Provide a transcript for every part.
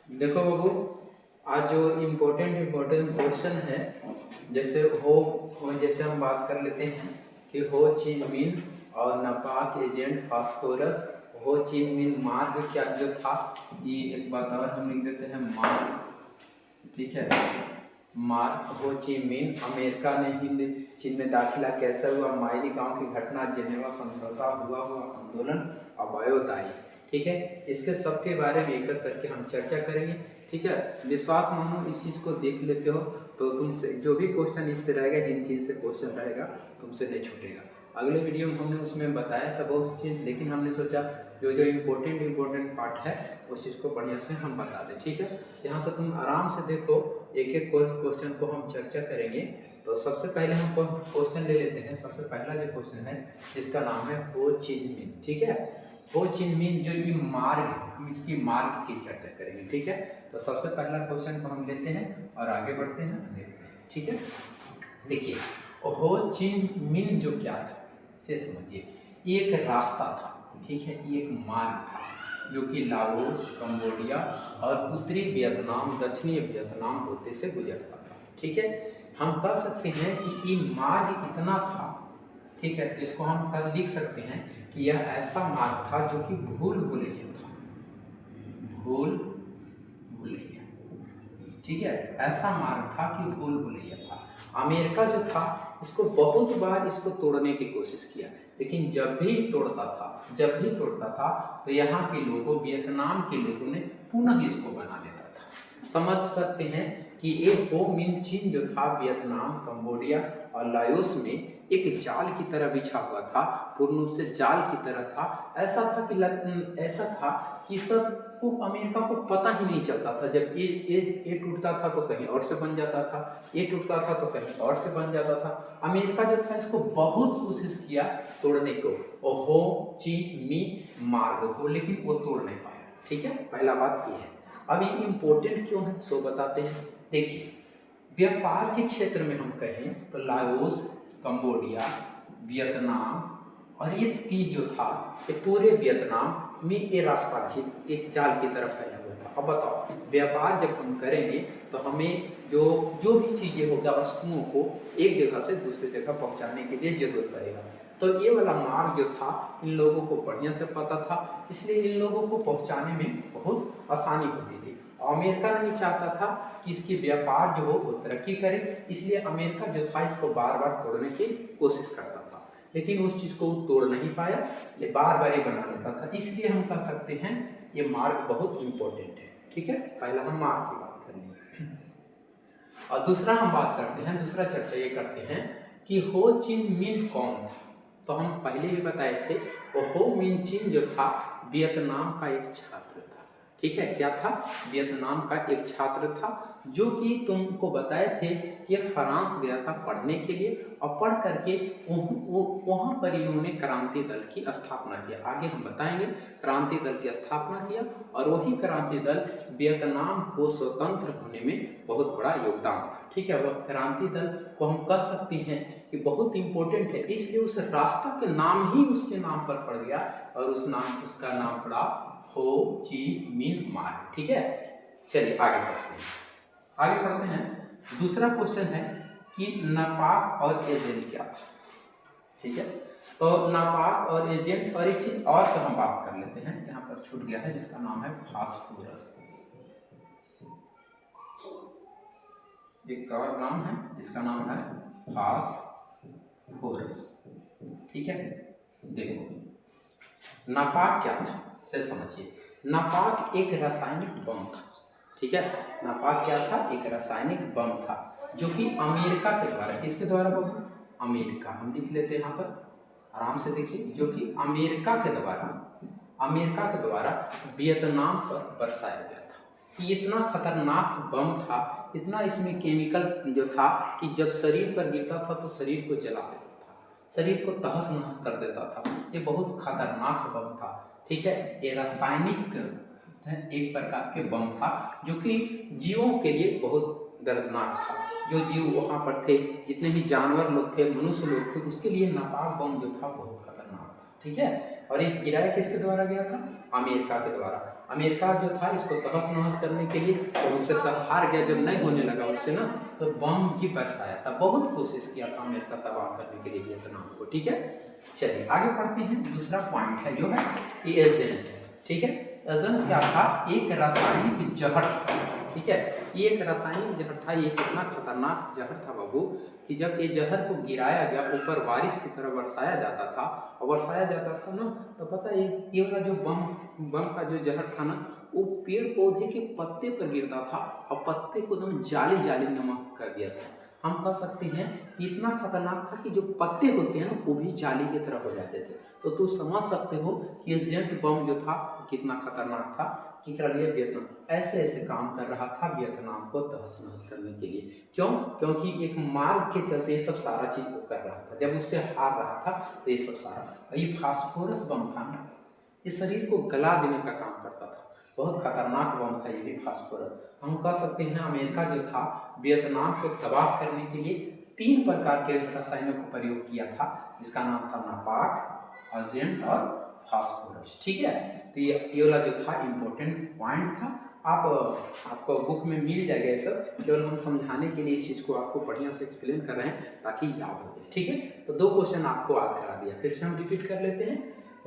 देखो बाबू, आज जो इम्पोर्टेंट क्वेश्चन है, जैसे हम बात कर लेते हैं कि हो ची मिन और नापाक एजेंट फास्फोरस, हो ची मिन मार्ग क्या जो था, ये एक बात और हम लिख देते हैं मार्ग, ठीक है। मार्ग हो ची मिन, अमेरिका ने हिंद चीन में दाखिला कैसे हुआ, मायरी गांव की घटना, जेनेवा समझौता, हुआ आंदोलन, अवयोदायी, ठीक है। इसके सबके बारे में एक एक करके हम चर्चा करेंगे, ठीक है। विश्वास मानो इस चीज़ को देख लेते हो तो तुमसे जो भी क्वेश्चन इससे रहेगा, हिंद चीन से क्वेश्चन रहेगा, तुमसे नहीं छूटेगा। अगले वीडियो में हमने उसमें बताया था बहुत चीज़, लेकिन हमने सोचा जो जो इम्पोर्टेंट पार्ट है उस चीज़ को बढ़िया से हम बता दें, ठीक है। यहाँ से तुम आराम से देखो, एक एक क्वेश्चन को हम चर्चा करेंगे। तो सबसे पहले हम क्वेश्चन ले लेते हैं। सबसे पहला जो क्वेश्चन है जिसका नाम है हो ची मिन, ठीक है। हो ची मिन जो ये मार्ग है, हम इसकी मार्ग की चर्चा करेंगे, ठीक है। तो सबसे पहला क्वेश्चन को हम लेते हैं और आगे बढ़ते हैं, देखते हैं, ठीक है। देखिए, हो ची मिन जो क्या था से समझिए, ये एक रास्ता था, ठीक है, ये एक मार्ग था जो कि लाओस, कंबोडिया और उत्तरी वियतनाम, दक्षिणी वियतनाम होते से गुजरता था, ठीक है। हम कह सकते हैं कि ये मार्ग इतना था, ठीक है, जिसको हम कल लिख सकते हैं कि यह ऐसा मार्ग था जो कि भूल भुलैया था, भूल भुलैया, ठीक है। ऐसा मार्ग था कि भूल भुलैया था। अमेरिका जो था इसको बहुत बार इसको तोड़ने की कोशिश किया, लेकिन जब भी तोड़ता था तो यहाँ के लोगों, वियतनाम के लोगों ने पुनः इसको बना देता था। समझ सकते हैं कि ये हो मिन चीन जो था वियतनाम, कंबोडिया और लाओस में एक जाल की तरह बिछा हुआ था, पूर्ण रूप से जाल की तरह था। ऐसा था कि सबको, अमेरिका को पता ही नहीं चलता था। जब ये टूटता था तो कहीं और से बन जाता था, ये टूटता था तो कहीं और से बन जाता था। अमेरिका जो था इसको बहुत कोशिश किया तोड़ने को, और हो ची मी मार्ग को, लेकिन वो तोड़ नहीं पाया, ठीक है। पहला बात ये है। अब ये इम्पोर्टेंट क्यों है सो बताते हैं। देखिए, व्यापार के क्षेत्र में हम कहें तो लाओस, कंबोडिया, वियतनाम और ये तीन जो था, ये पूरे वियतनाम में ये रास्ता एक जाल की तरफ फैला हुआ था। अब बताओ, व्यापार जब हम करेंगे तो हमें जो भी चीज़ें होगा, वस्तुओं को एक जगह से दूसरी जगह पहुंचाने के लिए जरूरत पड़ेगा। तो ये वाला मार्ग जो था इन लोगों को बढ़िया से पता था, इसलिए इन लोगों को पहुंचाने में बहुत आसानी होती थी। अमेरिका नहीं चाहता था कि इसकी व्यापार जो हो वो तरक्की करे, इसलिए अमेरिका जो था इसको बार बार तोड़ने की कोशिश करता था, लेकिन उस चीज़ को वो तोड़ नहीं पाया, ये बार बार ही बना लेता था। इसलिए हम कह सकते हैं ये मार्ग बहुत इम्पोर्टेंट है, ठीक है। पहला हम मार्ग की बात कर ली, और दूसरा हम बात करते हैं, दूसरा चर्चा ये करते हैं कि हो ची मिन कौन था। तो हम पहले ही बताए थे, वो हो मिन चीन जो था वियतनाम का एक छात्र था, ठीक है। क्या था? वियतनाम का एक छात्र था, जो कि तुमको बताए थे कि ये फ्रांस गया था पढ़ने के लिए, और पढ़ करके वहाँ पर इन्होंने क्रांति दल की स्थापना किया। आगे हम बताएंगे, क्रांति दल की स्थापना किया, और वही क्रांति दल वियतनाम को स्वतंत्र होने में बहुत बड़ा योगदान था, ठीक है। वह क्रांति दल को हम कह सकते हैं कि बहुत इंपॉर्टेंट है, इसलिए उस रास्ता के नाम ही उसके नाम पर पड़ गया, और उसका नाम पड़ा हो ची मिन मार्ग, ठीक है। चलिए आगे बढ़ते हैं। दूसरा क्वेश्चन है कि नापाक और एजेंट क्या था, ठीक है। तो नापाक और एजेंट, और एक चीज और तो हम बात कर लेते हैं, यहाँ पर छूट गया है, जिसका नाम है फास्फोरस। एक और नाम है जिसका नाम है फास्फोरस, ठीक है। देखो, नापाक क्या था से समझिए। नापाक एक रासायनिक बम था, ठीक है। नापाक क्या था? एक रासायनिक बम था, जो कि अमेरिका के द्वारा, किसके द्वारा बम? अमेरिका, हम लिख लेते हैं यहाँ पर, आराम से देखिए, जो कि अमेरिका के द्वारा वियतनाम पर बरसाया गया था। ये इतना खतरनाक बम था, इतना इसमें केमिकल जो था कि जब शरीर पर गिरता था तो शरीर को जला देता था, शरीर को तहस नहस कर देता था। ये बहुत खतरनाक बम था, ठीक है। ये रासायनिक एक प्रकार के बम था, जो कि जीवों के लिए बहुत दर्दनाक था। जो जीव वहाँ पर थे, जितने भी जानवर लोग थे, मनुष्य लोग थे, उसके लिए नापाक बम जो था बहुत खतरनाक था, ठीक है। और ये गिराया किसके द्वारा गया था? अमेरिका के द्वारा। अमेरिका जो था इसको तहस नहस करने के लिए, तो उससे तब हार गया, जब नहीं होने लगा उससे ना, तो बम भी बरसाया था, बहुत कोशिश किया था अमेरिका तबाह करने के लिए वियतनाम को। ठीक है, चलिए आगे पढ़ते हैं। दूसरा पॉइंट है जो है ये एजेंट है। ठीक है, एजेंट क्या था? एक रासायनिक जहर। ठीक है, ये एक रासायनिक जहर था। ये कितना खतरनाक जहर था बाबू कि जब ये जहर को गिराया गया, ऊपर बारिश की तरह बरसाया जाता था, और बरसाया जाता था ना, तो पता है ये वाला जो बम का जो जहर था ना, वो पेड़ पौधे के पत्ते पर गिरता था और पत्ते को एकदम जाली जाली नमक कर दिया था। हम कह सकते हैं कि इतना खतरनाक था कि जो पत्ते होते हैं ना, वो भी जाली की तरह हो जाते थे। तो तू समझ सकते हो कि एजेंट बम जो था कितना खतरनाक था कि कर लिए वियतनाम ऐसे ऐसे काम कर रहा था वियतनाम को तहस नहस करने के लिए। क्यों? क्योंकि एक मार्ग के चलते ये सब सारा चीज वो कर रहा था। जब उससे हार रहा था तो ये सब सारा, ये फास्फोरस बम था ना, ये शरीर को गला देने का काम करता था। बहुत खतरनाक बम था ये भी फास्फोरस। हम कह सकते हैं अमेरिका जो था वियतनाम को तबाह करने के लिए 3 प्रकार के रसायनों का प्रयोग किया था, जिसका नाम था नापाक, एजेंट और फास्फोरस। ठीक है, तो ये वाला जो था इम्पोर्टेंट पॉइंट था। आपको बुक में मिल जाएगा ये सब, केवल हम समझाने के लिए इस चीज़ को आपको बढ़िया से एक्सप्लेन कर रहे हैं ताकि याद हो जाए। ठीक है, तो 2 क्वेश्चन आपको याद करा दिया, फिर से हम रिपीट कर लेते हैं।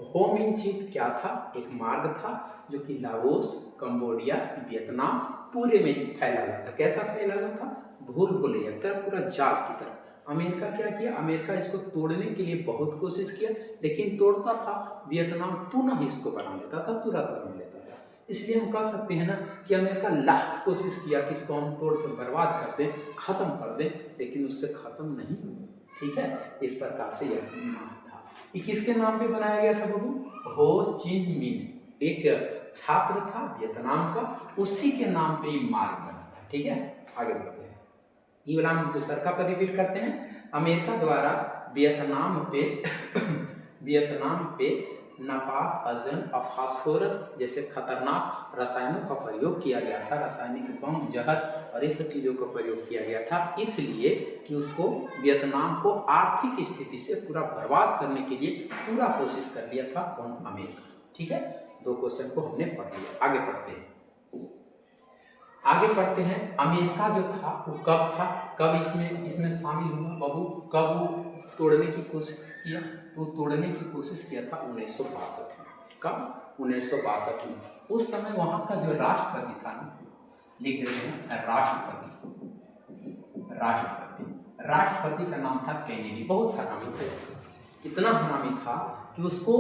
हो मिन चिन क्या था? एक मार्ग था जो कि लाओस, कंबोडिया, वियतनाम पूरे में फैला हुआ था। कैसा फैला हुआ था? भूल भुलैया तरह, पूरा जाल की तरह। अमेरिका क्या किया? अमेरिका इसको तोड़ने के लिए बहुत कोशिश किया, लेकिन तोड़ता था वियतनाम पुनः इसको बना लेता था, तुरंत बना लेता था। इसलिए हम कह सकते हैं ना कि अमेरिका लाख कोशिश किया कि इसको हम तोड़ कर बर्बाद कर दें, खत्म कर दें, लेकिन उससे खत्म नहीं हुआ। ठीक है, इस प्रकार से यह नाम था। ये किसके नाम पे बनाया गया था बाबू? हो चिन मिन, एक छात्र था वियतनाम का, उसी के नाम पे ये मार्ग बना था। ठीक है, आगे बढ़ते हैं। ये वाला हम दूसरा का पर रिपीट करते हैं। अमेरिका द्वारा वियतनाम पे नापाक, एजेंट और फास्फोरस जैसे खतरनाक रसायनों का प्रयोग किया गया था, रासायनिक बम, जहर और ये सब चीज़ों का प्रयोग किया गया था, इसलिए कि उसको वियतनाम को आर्थिक स्थिति से पूरा बर्बाद करने के लिए पूरा कोशिश कर लिया था कौन? अमेरिका। ठीक है, 2 क्वेश्चन को हमने पढ़ लिया। आगे पढ़ते हैं। अमेरिका जो था वो कब था, कब इसमें शामिल हुआ बाबू? कब वो तोड़ने की कोशिश किया? तो तोड़ने की कोशिश किया था 1962 में। कब? 1962 में। उस समय वहाँ का जो राष्ट्रपति था ना, लिख रहे हैं राष्ट्रपति का नाम था केनेडी। बहुत हरामी था इसका, इतना हरामी था कि उसको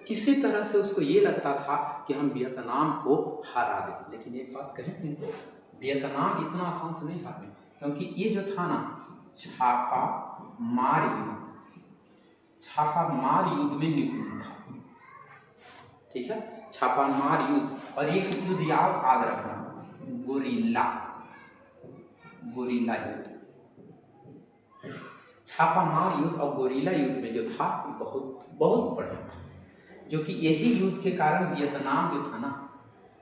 किसी तरह से उसको ये लगता था कि हम वियतनाम को हरा दें। लेकिन एक बात कहें तुमको, वियतनाम इतना आसान से नहीं हारे, क्योंकि ये जो था ना छापा मार युद्ध में निपुण था। ठीक है, छापा मार युद्ध, और एक युद्ध याद रखना, गोरिल्ला युद्ध। छापामार युद्ध और गोरिल्ला युद्ध में जो था बहुत बहुत बढ़िया था, जो कि यही युद्ध के कारण वियतनाम जो था ना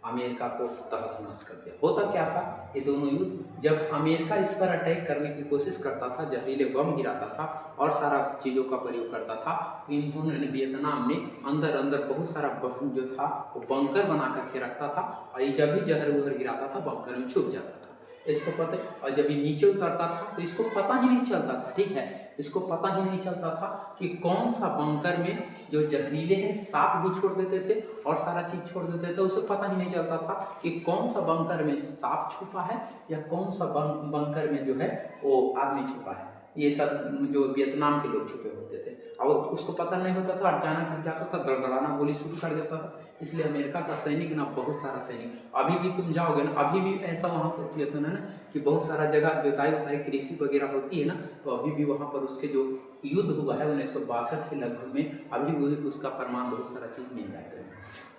अमेरिका को तहस नहस कर दिया। होता क्या था, ये दोनों युद्ध जब अमेरिका इस पर अटैक करने की कोशिश करता था, जहरीले बम गिराता था और सारा चीज़ों का प्रयोग करता था, तो इन्होंने वियतनाम में अंदर बहुत सारा बम जो था वो बंकर बना करके रखता था, और ये जब भी जहर वहर गिराता था बंकर में छुप जाता था। इसको पता, और जब ये नीचे उतरता था तो इसको पता ही नहीं चलता था। ठीक है, इसको पता ही नहीं चलता था कि कौन सा बंकर में जो जहरीले हैं, सांप भी छोड़ देते थे और सारा चीज छोड़ देते थे, उसे पता ही नहीं चलता था कि कौन सा बंकर में सांप छुपा है या कौन सा बंकर में जो है वो आदमी छुपा है। ये सब जो वियतनाम के लोग छुपे होते थे, और उसको पता नहीं होता था, अचानक जाता था, गड़गड़ाना गोली शुरू कर देता था। इसलिए अमेरिका का सैनिक ना, बहुत सारा सैनिक, अभी भी तुम जाओगे ना, अभी भी ऐसा वहाँ सिचुएशन है ना कि बहुत सारा जगह जोताई कृषि वगैरह होती है ना, तो अभी भी वहाँ पर उसके जो युद्ध हुआ है 1962 के लगभग में, अभी भी उसका प्रमाण बहुत सारा चीज मिल जाता है।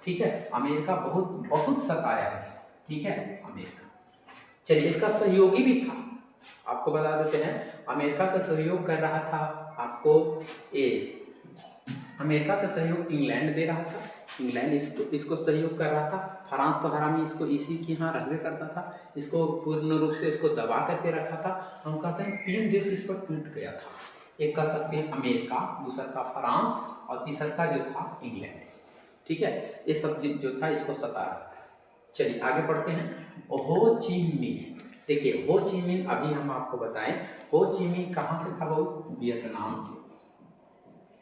ठीक है, अमेरिका बहुत सताया है। ठीक है, अमेरिका, चलिए इसका सहयोगी भी था, आपको बता देते हैं। अमेरिका का सहयोग कर रहा था आपको, अमेरिका का सहयोग इंग्लैंड दे रहा था, इंग्लैंड इसको सहयोग कर रहा था। फ्रांस तो हरामी इसको इसी के यहाँ रहने करता था, इसको पूर्ण रूप से इसको दबा करके रखा था। हम कहते हैं 3 देश इस पर टूट गया था, एक कह सकते हैं अमेरिका, दूसरा का फ्रांस और तीसरा का जो था इंग्लैंड। ठीक है, ये सब जो था इसको सता रहा था। चलिए आगे पढ़ते हैं। हो ची मिन्ह, देखिए हो ची मिन्ह अभी हम आपको बताएं, हो ची मिन्ह कहाँ के था वो? वियतनाम के।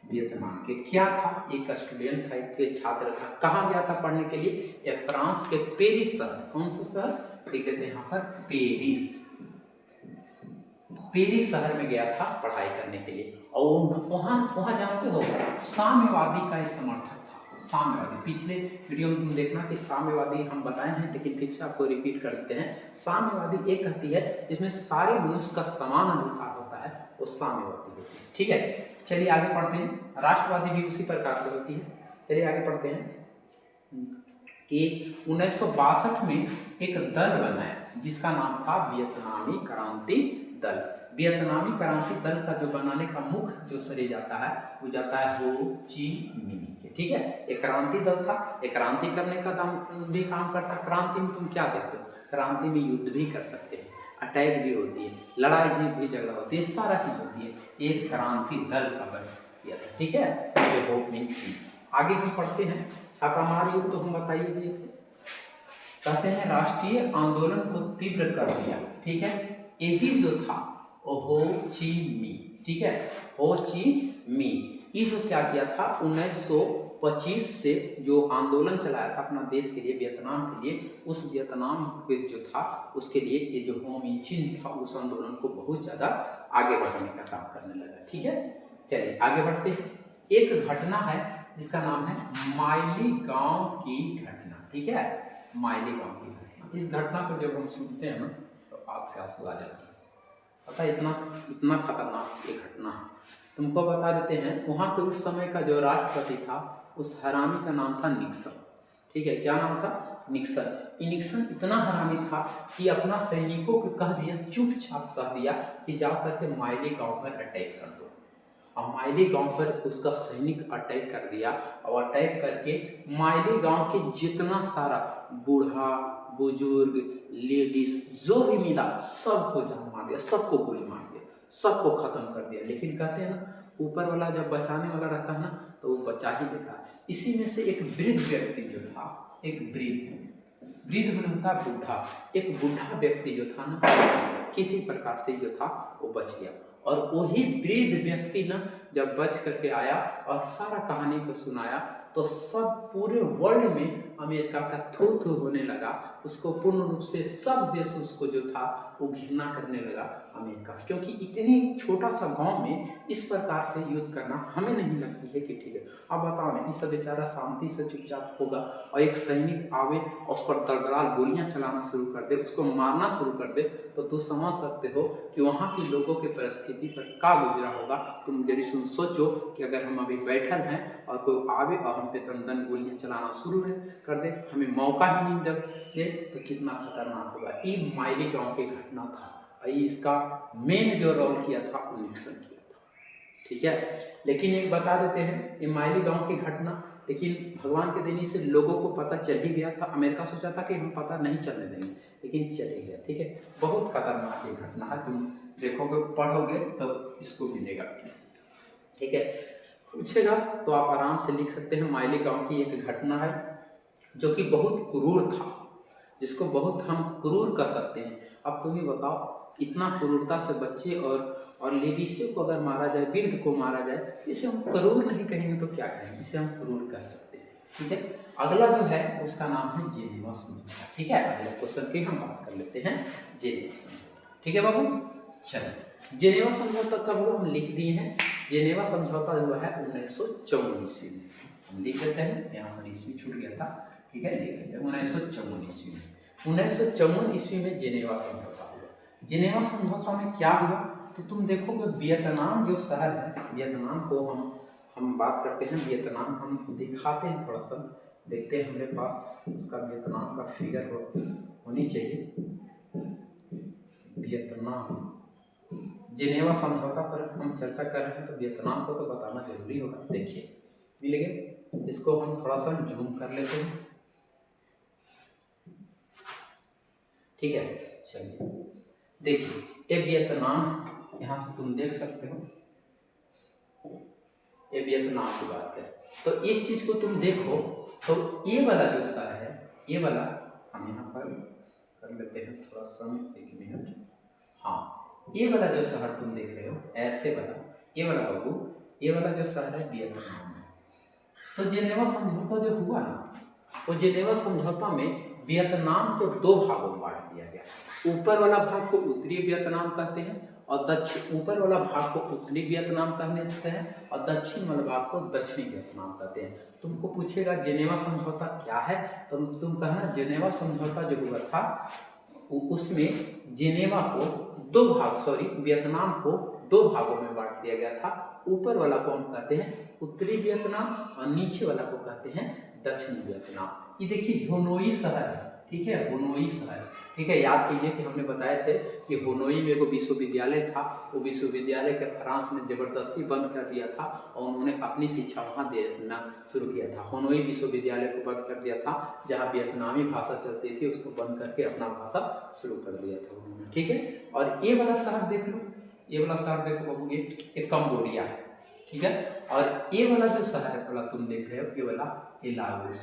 वियतनाम के क्या था? एक स्टूडेंट था, एक छात्र था। कहाँ गया था पढ़ने के लिए? ये फ्रांस के पेरिस शहर। कौन सा शहर लिख देते हैं यहाँ पर? पेरिस। पेरिस शहर में गया था पढ़ाई करने के लिए। और वहाँ जानते हो साम्यवादी का समर्थक था। साम्यवादी, पिछले वीडियो में तुम देखना कि साम्यवादी हम बताए हैं, लेकिन फिर से आपको रिपीट कर देते हैं। साम्यवादी एक कहती है जिसमें सारे मनुष्य का समान अधिकार होता है, वो साम्यवादी होती है। ठीक है, चलिए आगे पढ़ते हैं। राष्ट्रवादी भी उसी प्रकार से होती है। चलिए आगे पढ़ते हैं कि 1962 में एक दल बनाया जिसका नाम था वियतनामी क्रांति दल। वियतनामी क्रांति दल का जो बनाने का मुख्य जो श्रेय जाता है वो जाता है हो ची मिन्ह के। ठीक है, एक क्रांति दल था, एक क्रांति करने का भी काम करता। क्रांति में तुम क्या देखते हो? क्रांति में युद्ध भी कर सकते हैं, अटैक भी होती है, लड़ाई भी झगड़ा होती है, सारा चीज होती है। एक क्रांति दल का बन किया था। ठीक है, ये हो मिन्ह थी। आगे हम पढ़ते हैं। छापामार युद्ध तो हम बताइए दिए थे। कहते हैं राष्ट्रीय आंदोलन को तीव्र कर दिया। ठीक है, यही जो था हो ची मिन्ह। ठीक है, हो ची मिन्ह ये जो क्या किया था 1925 से जो आंदोलन चलाया था अपना देश के लिए, वियतनाम के लिए, उस वियतनाम जो था उसके लिए ये जो हो मिन्ह चिन्ह था उस आंदोलन को बहुत ज्यादा आगे बढ़ाने का काम करने लगा। ठीक है, चलिए आगे बढ़ते हैं। एक घटना है जिसका नाम है माइली गांव की घटना। ठीक है, माइली गांव की घटना। इस घटना को जब हम सुनते हैं ना तो आग से आंसू आ जाते हैं। पता है इतना खतरनाक ये घटना है। तुमको बता देते हैं, वहाँ के उस समय का जो राष्ट्रपति था उस हरामी का नाम था निक्सन। ठीक है, क्या नाम था? निक्सन। निक्सन इतना हरामी था कि अपना सैनिकों को कह दिया, चुपचाप कह दिया कि जा करके माइली गांव पर अटैक कर दो। और माइली गांव पर उसका सैनिक अटैक कर दिया और अटैक करके माइली गांव के जितना सारा बूढ़ा बुजुर्ग लेडीज जो भी मिला सबको जान मार दिया, सबको गोली मार दिया, सबको खत्म कर दिया। लेकिन कहते हैं ना ऊपर वाला जब बचाने वाला रहता है ना तो वो बचा ही देता। इसी में से एक वृद्ध व्यक्ति जो था, एक वृद्ध में होता बुढ़ा, एक बुढ़ा व्यक्ति जो था ना किसी प्रकार से जो था वो बच गया। और वही वृद्ध व्यक्ति ना जब बच करके आया और सारा कहानी को सुनाया तो सब पूरे वर्ल्ड में अमेरिका का थू थू होने लगा। उसको पूर्ण रूप से सब देश उसको जो था वो घृणा करने लगा अमेरिका से, क्योंकि इतनी छोटा सा गांव में इस प्रकार से युद्ध करना हमें नहीं लगती है कि ठीक है। अब बताओ ना, इस सब बेचारा शांति से चुपचाप होगा और एक सैनिक आवे और उस पर दलदलाल गोलियां चलाना शुरू कर दे, उसको मारना शुरू कर दे, तो तू समझ सकते हो कि वहाँ की लोगों की परिस्थिति पर क्या गुजरा होगा। तुम जरूर सोचो कि अगर हम अभी बैठल हैं और कोई आवे और हम पे दन गोलियां चलाना शुरू कर दे, हमें मौका ही नहीं दे तो कितना खतरनाक होगा। ये माइली गांव की घटना था और इसका मेन जो रोल किया था वो निक्सन किया था। ठीक है, लेकिन एक बता देते हैं ये माइली गांव की घटना, लेकिन भगवान के देने से लोगों को पता चल ही गया था। अमेरिका सोचा था कि हम पता नहीं चलने देंगे, लेकिन चले गया। ठीक है, बहुत खतरनाक ये घटना है, तुम देखोगे पढ़ोगे तो इसको मिलेगा। ठीक है, पूछेगा तो आप आराम से लिख सकते हैं। माइली गांव की एक घटना है जो कि बहुत क्रूर था, जिसको बहुत हम क्रूर कर सकते हैं। अब तुम ही बताओ, इतना क्रूरता से बच्चे और लेडीज़ को अगर मारा जाए, वृद्ध को मारा जाए, इसे हम क्रूर नहीं कहेंगे तो क्या कहेंगे? इसे हम क्रूर कह सकते हैं। ठीक है, अगला जो है उसका नाम है जेनेवा समझौता। ठीक है, अगले क्वेश्चन की हम बात कर लेते हैं जेनेवा समझौता। ठीक है बाबू, चलो जेनेवा समझौता कब हुआ हम लिख दिए हैं। जेनेवा समझौता हुआ है 1954 ईस्वी में। हम लिख देते हैं, यहाँ पर ईस्वी छूट गया था। ठीक है, लिख देते हैं 1954 ईस्वी में। 1954 ईस्वी में जेनेवा समझौता हुआ। जेनेवा समझौता में क्या हुआ तो तुम देखोगे वियतनाम जो शहर है, वियतनाम को हम बात करते हैं। वियतनाम हम दिखाते हैं, थोड़ा सा देखते हैं, हमारे पास उसका वियतनाम का फिगर होनी चाहिए। वियतनाम जेनेवा समझौता पर हम चर्चा कर रहे हैं तो वियतनाम को तो बताना जरूरी होगा। देखिए मिल गए, इसको हम थोड़ा सा जूम कर लेते हैं। ठीक है, चलिए देखिए ये वियतनाम, यहाँ से तुम देख सकते हो ये वियतनाम की बात है। तो इस चीज को तुम देखो तो ये वाला जो शहर है, ये वाला हम यहाँ पर कर लेते हैं थोड़ा सा, 1 मिनट। हाँ, ये वाला जो शहर तुम देख रहे हो ऐसे वाला, ये वाला बाबू, ये वाला जो शहर है वियतनाम में। तो जिनेवा समझौता जो हुआ ना, वो जिनेवा समझौता में वियतनाम को 2 भागों में बांट दिया गया। ऊपर वाला भाग को उत्तरी वियतनाम कहते हैं और दक्षिण, ऊपर वाला भाग को उत्तरी वियतनाम कहते हैं और दक्षिण वाला भाग को दक्षिणी वियतनाम कहते हैं। तुमको पूछेगा जिनेवा समझौता क्या है, तो तुम कहना जिनेवा समझौता जो हुआ था उसमें जिनेवा को 2 भाग, वियतनाम को 2 भागों में बांट दिया गया था। ऊपर वाला को हम कहते हैं उत्तरी वियतनाम और नीचे वाला को कहते हैं दक्षिणी वियतनाम। ये देखिए होनोई शहर है, ठीक है, होनोई शहर, ठीक है। याद कीजिए कि हमने बताए थे कि होनोई में एक विश्वविद्यालय था, वो विश्वविद्यालय के फ्रांस ने जबरदस्ती बंद कर दिया था और उन्होंने अपनी शिक्षा वहाँ देना शुरू किया था। होनोई विश्वविद्यालय को बंद कर दिया था, जहाँ वियतनामी भाषा चलती थी उसको बंद करके अपना भाषा शुरू कर दिया था उन्होंने, ठीक है। और ये वाला शहर देख लो, ये वाला शहर देखो बाबू, ये कंबोडिया है, ठीक है। और ये वाला जो शहर वाला तुम देख रहे हो, ये वाला लाओस,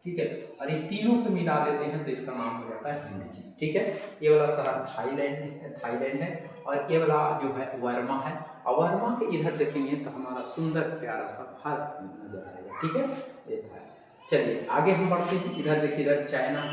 ठीक है। और ये तीनों को मिला देते हैं तो इसका नाम हो जाता है हिंद चीन, ठीक है। ये वाला शहर थाईलैंड है और ये वाला जो है वर्मा है। और वर्मा के इधर देखेंगे तो हमारा सुंदर प्यारा सा भारत नजर आएगा, ठीक है। ये था। चलिए आगे हम बढ़ते हैं। इधर देखिए, इधर चाइना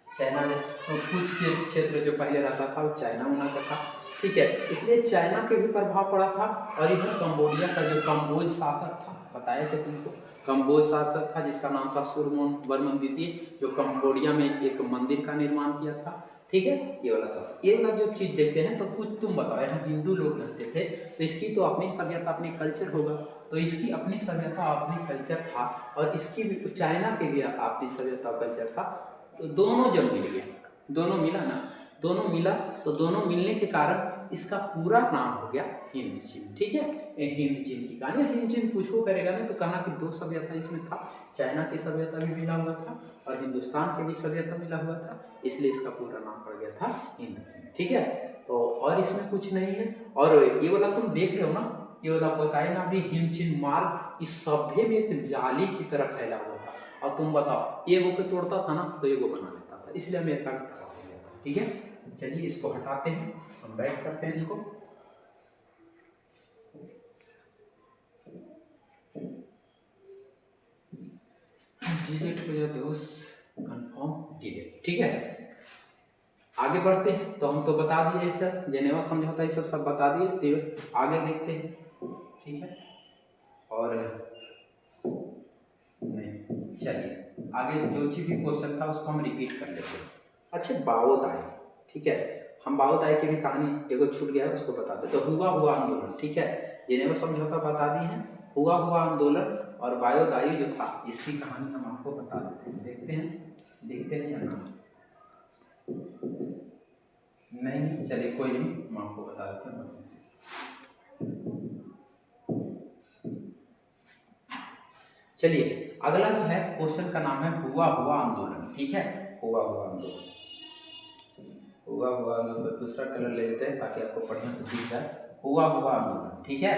चाइना तो कुछ क्षेत्र जो पहले रहता था वो चाइना उना का था, ठीक है, इसलिए चाइना के भी प्रभाव पड़ा था। और इधर कंबोडिया का जो कंबोज शासक था, बताया थे तुमको, कंबोज शासक था जिसका नाम था सूर्यवर्मन द्वितीय, जो कंबोडिया में एक मंदिर का निर्माण किया था, ठीक है। ये वाला शासक, ये वाला जो चीज़ देखते हैं तो कुछ तुम बताओ, यहाँ हिंदू लोग रहते थे तो इसकी तो अपनी सभ्यता अपनी कल्चर होगा, तो इसकी अपनी सभ्यता अपनी कल्चर था और इसकी भी, चाइना के भी अपनी सभ्यता कल्चर था। तो दोनों जब मिल गया, दोनों मिला ना, दोनों मिला तो दोनों मिलने के कारण इसका पूरा नाम हो गया हिंद चीन, ठीक है। हिंद चीन की कहानी, हिंद चीन पूछो करेगा ना तो कहना कि 2 सभ्यता इसमें था, चाइना की सभ्यता भी मिला हुआ था और हिंदुस्तान के भी सभ्यता मिला हुआ था, इसलिए इसका पूरा नाम पड़ गया था हिंद चीन, ठीक है। तो और इसमें कुछ नहीं है। और ये वाला तुम देख रहे हो ना, ये वाला बताए ना अभी हिंद चीन मार्ग इस सभ्य में एक जाली की तरह फैला हुआ था। और तुम बताओ, एगो को तोड़ता था ना तो एगो बना लेता था, इसलिए अमेरिका की तरफ हो गया था, ठीक है। चलिए इसको हटाते हैं, हम बैक करते हैं इसको। डिलीट हो जाए दोस्त, कंफर्म डिलीट, ठीक है। आगे बढ़ते हैं। तो हम तो बता दिए सर, जेनेवा समझौता ये सब बता दिए, तो आगे देखते हैं, ठीक है। और नहीं, चलिए आगे जो चीज भी क्वेश्चन था उसको हम रिपीट कर लेते हैं। अच्छा, बाओदाई, ठीक है, हम बाओदाई की भी कहानी एगो छूट गया है उसको बताते। तो हुआ आंदोलन, ठीक है, जेनेवा समझौता बता दी है, हुआ आंदोलन और बाओदाई जो था इसकी कहानी हम आपको बता देते हैं। देखते हैं या नहीं, चलिए कोई नहीं, हम आपको बता देते हैं बढ़िया से। चलिए अगला जो है क्वेश्चन का नाम है हुआ आंदोलन, ठीक है। हुआ आंदोलन, हुआ आंदोलन, दूसरा कलर ले लेते हैं ताकि आपको बढ़िया से दिख जाए। हुआ आंदोलन, ठीक है।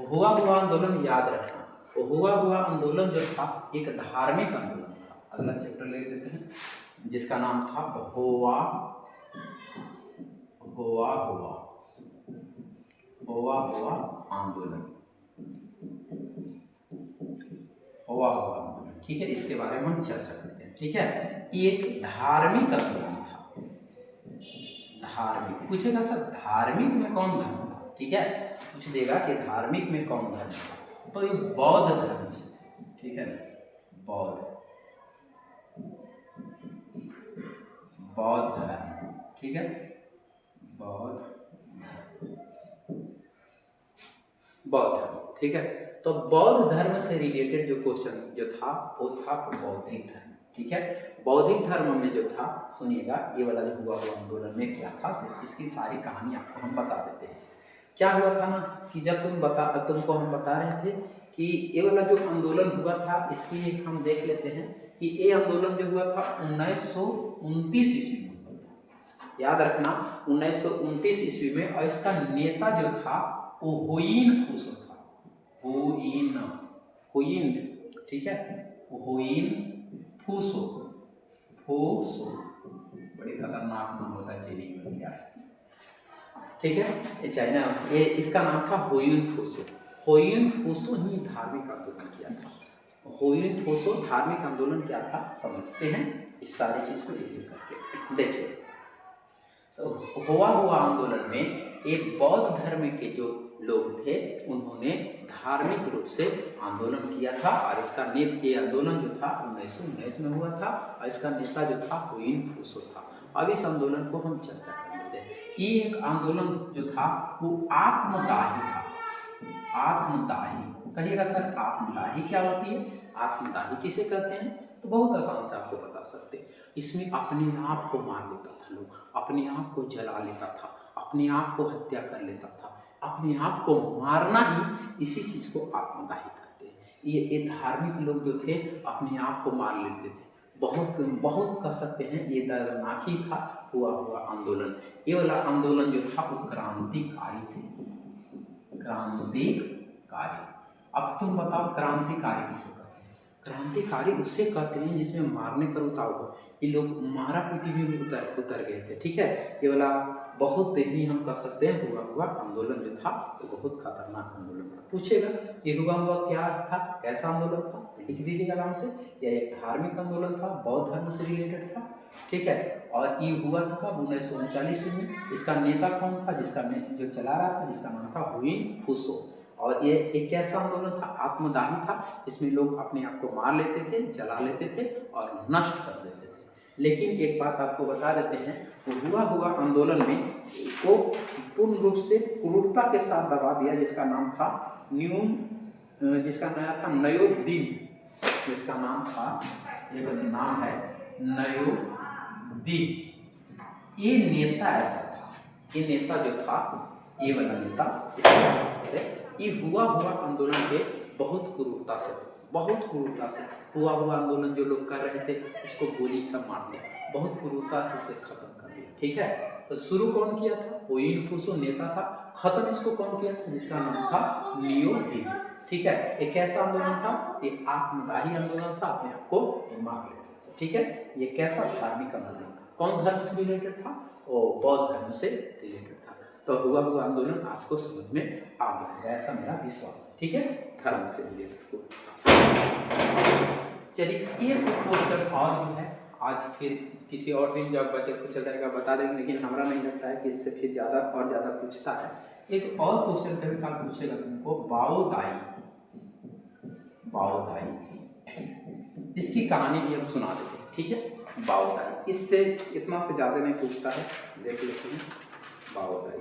हुआ आंदोलन याद रखना, तो हुआ आंदोलन जो था एक धार्मिक आंदोलन था। अगला चैप्टर ले लेते हैं जिसका नाम था हुआ आंदोलन, हुआ आंदोलन, ठीक है। इसके बारे में हम चर्चा करते हैं, ठीक है। ये एक धार्मिक आंदोलन था, धार्मिक पूछेगा सर धार्मिक में कौन धर्म था, ठीक है, पूछ देगा कि धार्मिक में कौन धर्म था, तो ये बौद्ध धर्म से, ठीक है, बौद्ध धर्म, ठीक है, बौद्ध धर्म, ठीक है। तो बौद्ध धर्म से रिलेटेड जो क्वेश्चन जो था वो था बौद्धिक धर्म, ठीक है। बौद्धिक धर्म में जो था, सुनिएगा, ये वाला जो हुआ आंदोलन में क्या था, इसकी सारी कहानी आपको हम बता देते हैं। क्या हुआ था ना कि जब तुमको हम बता रहे थे कि ये वाला जो आंदोलन हुआ था, इसकी एक हम देख लेते हैं कि ये आंदोलन जो हुआ था 1929 ईस्वी में, याद रखना 1929 ईस्वी में। और इसका नेता जो था वो हुयिन फूसो था, हुयिन, ठीक है, हुयिन फूसो, फोसो, बड़ी खतरनाक नाम होता है, चीनी बन गया, ठीक है। ये चाइना, ये इसका नाम था हुयुन फोसो। हुयुन फोसो ही धार्मिक आंदोलन किया था। हुयुन फोसो धार्मिक आंदोलन क्या था समझते हैं इस सारी चीज को एक एक करके। देखिए, हुआ आंदोलन में एक बौद्ध धर्म के जो लोग थे उन्होंने धार्मिक रूप से आंदोलन किया था, और इसका ये आंदोलन जो था 1919 में हुआ था, और इसका नेता जो था हुयुन फोसो था। अब इस आंदोलन को हम चर्चा कर लेते हैं। ये एक आंदोलन जो था वो आत्मदाही था। आत्मदाही कहिएगा सर, आत्मदाही क्या होती है? आत्मदाही किसे कहते हैं? तो बहुत आसान से आपको बता सकते हैं। इसमें अपने आप को मार लेता था लोग, अपने आप को जला लेता था, अपने आप को हत्या कर लेता था, अपने आप को मारना ही इसी चीज को आत्मदाही कहते हैं। ये धार्मिक लोग जो थे अपने आप को मार लेते थे। बहुत बहुत कह सकते हैं ये दर्दनाक ही था हुआ आंदोलन। ये वाला आंदोलन जो था वो क्रांतिकारी थे, क्रांतिकारी। अब तुम बताओ क्रांतिकारी किसे कहते हैं? क्रांतिकारी उससे कहते हैं जिसमें मारने पर उतार हो। ये लोग मारा पीटी में उतर गए थे, ठीक है। ये वाला बहुत ही हम कह सकते हैं हुआ आंदोलन जो था वो बहुत खतरनाक आंदोलन था। पूछेगा ये हुआ क्या था, कैसा आंदोलन था, लिख दीजिएगा आराम से। यह एक धार्मिक आंदोलन था, बौद्ध धर्म से रिलेटेड था, ठीक है। और ये हुआ था 1939 में। इसका नेता कौन था? जो चला रहा था, जिसका नाम था हुयुन फोसो। और ये एक कैसा आंदोलन था? आत्मदाही था। इसमें लोग अपने आप को मार लेते थे, जला लेते थे और नष्ट कर देते थे। लेकिन एक बात आपको बता देते हैं, वो हुआ आंदोलन में को पूर्ण रूप से क्रूरता के साथ दबा दिया, जिसका नाम था नयो दिन, जिसका नाम था, ये नाम है नयो दिन। ये नेता ऐसा था, ये नेता जो था, ये वाला नेता, ये हुआ आंदोलन के बहुत क्रूरता से हुआ आंदोलन जो लोग कर रहे थे उसको गोली सब मार दिया, बहुत क्रूरता से इसे खत्म कर दिया, ठीक है। तो शुरू कौन किया था? हुयुन फोसो नेता था। खत्म इसको कौन किया था? जिसका नाम था नियो दिन, ठीक है। एक कैसा आंदोलन था? ये आत्मदाही आंदोलन था, अपने आप को मार लेते थे, ठीक है। ये कैसा धार्मिक आंदोलन था? कौन धर्म से रिलेटेड था? वो बौद्ध धर्म से रिलेटेड था। तो हुआ आंदोलन आपको समझ में आ गया, ऐसा मेरा विश्वास है, ठीक है। धर्म से रिलेटेड। चलिए एक क्वेश्चन और जो है आज फिर किसी और दिन जब बजट कुछ रहेगा बता देंगे, लेकिन हमारा नहीं लगता है कि इससे फिर ज़्यादा पूछता है। एक और क्वेश्चन कभी काल पूछेगा तुमको, बाओदाई, इसकी कहानी भी हम सुना देते हैं, ठीक है। बाओदाई, इससे इतना से ज़्यादा नहीं पूछता है, देख लेते हैं। बाओदाई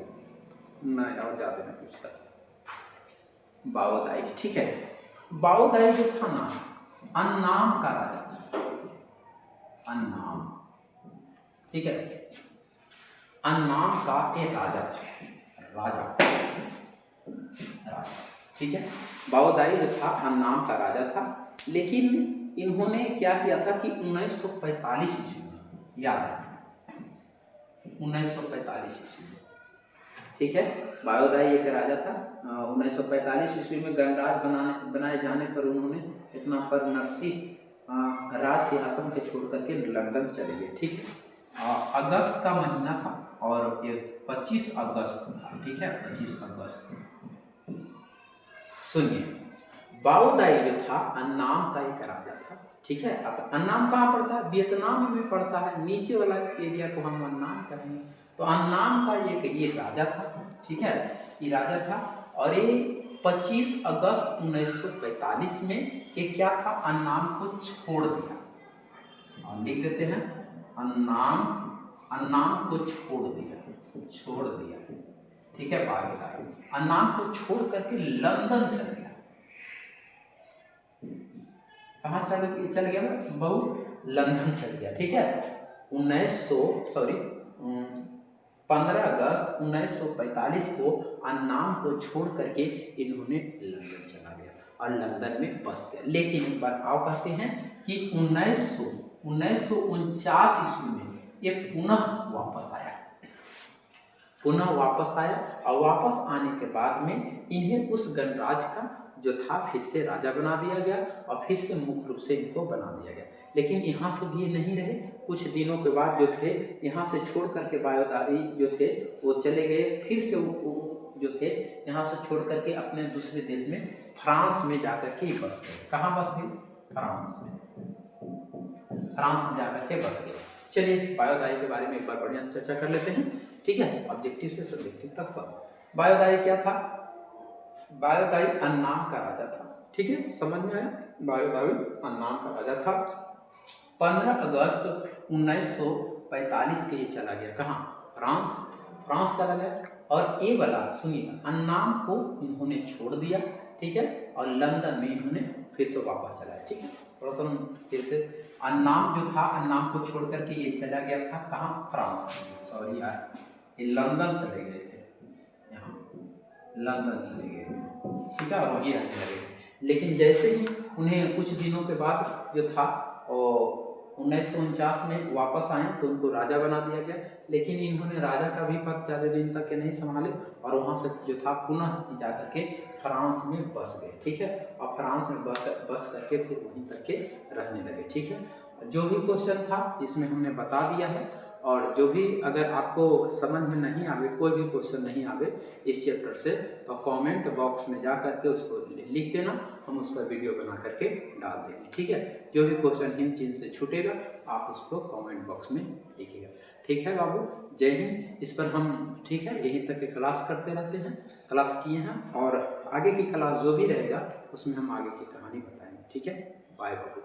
नहीं, और ज़्यादा नहीं पूछता है। बाओदाई, ठीक है। बाओदाई जो था ना, अन्नाम का राजा था, अन्नाम, ठीक है। अन्नाम का एक राजा था, राजा, ठीक है। बाओदाई जो था अन्नाम का राजा था, लेकिन इन्होंने क्या किया था कि 1945 ईस्वी में, याद है 1945 ईस्वी में, ठीक है। बाओदाई एक राजा था। 1945 ईस्वी में गणराज बनाए जाने पर उन्होंने इतना पर नरसिंह राज सिंहासन के छोड़ करके लंदन चले गए, ठीक है। अगस्त का महीना था और ये 25 अगस्त था, ठीक है, 25 अगस्त। सुनिए, बाओदाई जो था अन्नाम का एक राजा था, ठीक है। अब अन्नाम कहाँ पड़ता है? वियतनाम में पड़ता है, नीचे वाला एरिया को हम अन्नाम कहेंगे। तो अन्नाम का ये राजा था, ठीक है, ये राजा था। और ये 25 अगस्त 1945 में ये क्या था? अन्नाम को छोड़ दिया, और लिख देते हैं अन्नाम को छोड़ दिया, ठीक है। बाओदाई अन्नाम को छोड़ करके लंदन चल गया। कहाँ चल गया? लंदन चल गया, ठीक है। 15 अगस्त 1945 को अन्नाम को छोड़ करके इन्होंने लंदन चला गया और लंदन में बस गया। लेकिन एक बार आओ कहते हैं कि 1949 ईस्वी में ये पुनः वापस आया, और वापस आने के बाद में इन्हें उस गणराज्य का जो था फिर से राजा बना दिया गया, और फिर से मुख्य रूप से इनको बना दिया गया। लेकिन यहाँ से भी ये नहीं रहे, कुछ दिनों के बाद जो थे यहाँ से छोड़ करके बायोदाई जो थे वो चले गए, फिर से वो जो थे यहाँ से छोड़ करके अपने दूसरे देश में फ्रांस में जाकर के बस गए। कहाँ बस गए? फ्रांस में, फ्रांस में जाकर के बस गए। चलिए बायोदाई के बारे में एक बार बढ़िया से चर्चा कर लेते हैं, ठीक है, ऑब्जेक्टिव से सब्जेक्टिव तक सब। बायोदाई क्या था? बायोदाई अन्नाम का राजा था, ठीक है, समझ में आया? बायोदाई अन्नाम का राजा था। 15 अगस्त 1945 के ये चला गया, कहाँ? फ्रांस, फ्रांस चला गया। और ये वाला सुनिए, अन्नाम को इन्होंने छोड़ दिया, ठीक है, और लंदन में इन्होंने फिर से वापस चलाया, ठीक है। थोड़ा सा फिर से, अन्नाम जो था, अन्नाम को छोड़ करके ये चला गया था कहाँ? फ्रांस, सॉरी यार, ये लंदन चले गए थे, यहाँ लंदन चले गए थे, ठीक है, और वहीं रहने लगे। लेकिन जैसे ही उन्हें कुछ दिनों के बाद जो था 1949 में वापस आए तो उनको राजा बना दिया गया, लेकिन इन्होंने राजा का भी पद ज़्यादा दिन तक के नहीं संभाले और वहाँ से जो था पुनः जाकर के फ्रांस में बस गए, ठीक है, और फ्रांस में बस करके फिर वहीं तक के रहने लगे, ठीक है। जो भी क्वेश्चन था इसमें हमने बता दिया है, और जो भी अगर आपको समझ में नहीं आवे, कोई भी क्वेश्चन नहीं आवे इस चैप्टर से, तो कमेंट बॉक्स में जा करके उसको लिख देना, हम उस पर वीडियो बना करके डाल देंगे, ठीक है। जो भी क्वेश्चन हिंद चिन्ह से छूटेगा आप उसको कमेंट बॉक्स में लिखिएगा, ठीक है बाबू। जय हिंद। इस पर हम, ठीक है, यहीं तक के क्लास करते रहते हैं, क्लास किए हैं, और आगे की क्लास जो भी रहेगा उसमें हम आगे की कहानी बताएंगे, ठीक है। Bye bye.